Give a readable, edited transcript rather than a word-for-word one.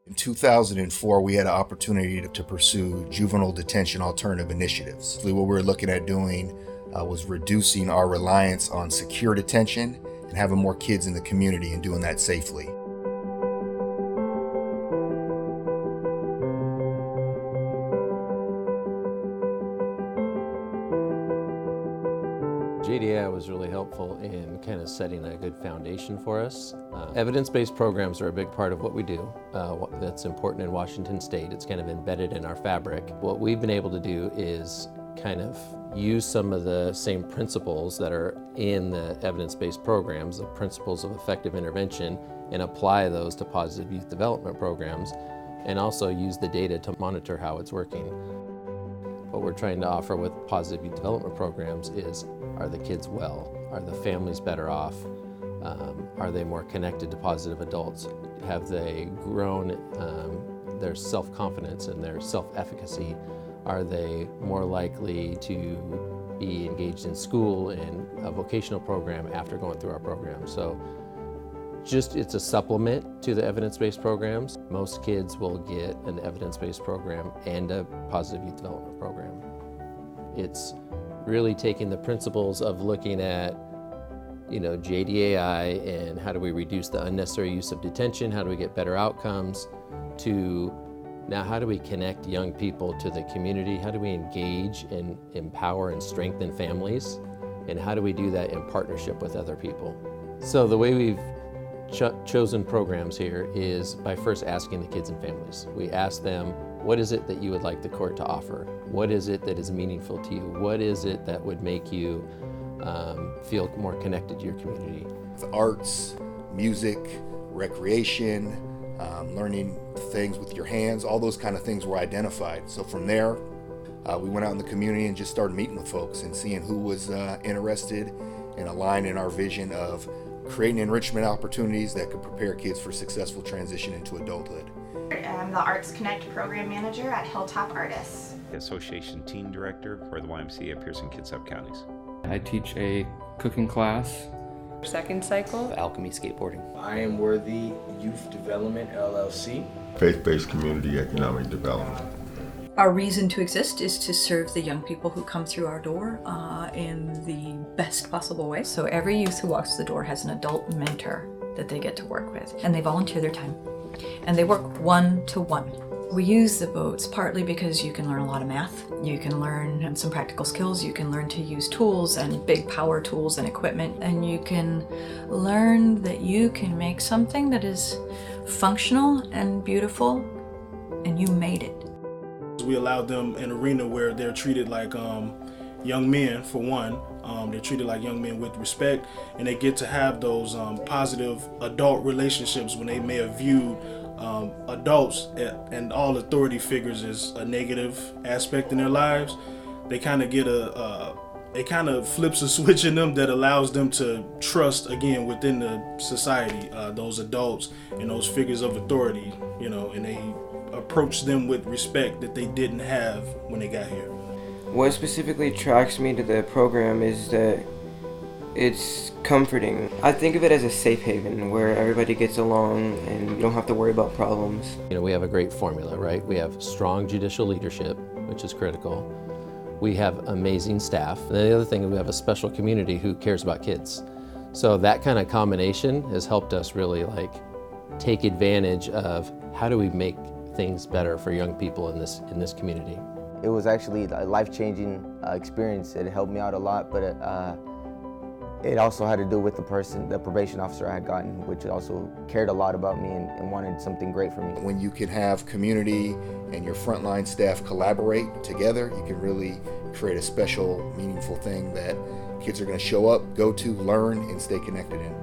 In 2004, we had an opportunity to pursue juvenile detention alternative initiatives. What we were looking at doing was reducing our reliance on secure detention and having more kids in the community and doing that safely. JDAI was really helpful in kind of setting a good foundation for us. Evidence-based programs are a big part of what we do. That's important in Washington State. It's kind of embedded in our fabric. What we've been able to do is kind of use some of the same principles that are in the evidence-based programs, the principles of effective intervention, and apply those to positive youth development programs, and also use the data to monitor how it's working. What we're trying to offer with positive youth development programs is, are the kids well? Are the families better off? Are they more connected to positive adults? Have they grown their self-confidence and their self-efficacy? Are they more likely to be engaged in school and a vocational program after going through our program? So it's a supplement to the evidence-based programs. Most kids will get an evidence-based program and a positive youth development program. It's really taking the principles of looking at, JDAI and how do we reduce the unnecessary use of detention, how do we get better outcomes, to now how do we connect young people to the community, how do we engage and empower and strengthen families, and how do we do that in partnership with other people. So the way we've chosen programs here is by first asking the kids and families. We ask them, what is it that you would like the court to offer? What is it that is meaningful to you? What is it that would make you feel more connected to your community? The arts, music, recreation, learning things with your hands, all those kind of things were identified. So from there, we went out in the community and just started meeting with folks and seeing who was interested and aligned in our vision of creating enrichment opportunities that could prepare kids for successful transition into adulthood. I'm the Arts Connect program manager at Hilltop Artists. Association team director for the YMCA of Pearson Kitsap Counties. I teach a cooking class. Second cycle. Alchemy skateboarding. I am Worthy Youth Development LLC. Faith-based community economic development. Our reason to exist is to serve the young people who come through our door in the best possible way. So every youth who walks through the door has an adult mentor that they get to work with, and they volunteer their time. And they work one-to-one. We use the boats partly because you can learn a lot of math, you can learn some practical skills, you can learn to use tools and big power tools and equipment, and you can learn that you can make something that is functional and beautiful, and you made it. We allowed them an arena where they're treated like young men, for one. They're treated like young men with respect, and they get to have those positive adult relationships when they may have viewed adults and all authority figures as a negative aspect in their lives. They kind of get it kind of flips a switch in them that allows them to trust again within the society, those adults and those figures of authority, and they approach them with respect that they didn't have when they got here. What specifically attracts me to the program is that it's comforting. I think of it as a safe haven where everybody gets along and you don't have to worry about problems. We have a great formula, right? We have strong judicial leadership, which is critical. We have amazing staff. And the other thing is we have a special community who cares about kids. So that kind of combination has helped us really take advantage of how do we make things better for young people in this community. It was actually a life-changing experience. It helped me out a lot, but it also had to do with the probation officer I had gotten, which also cared a lot about me and wanted something great for me. When you can have community and your frontline staff collaborate together, you can really create a special, meaningful thing that kids are going to show up, go to, learn, and stay connected in.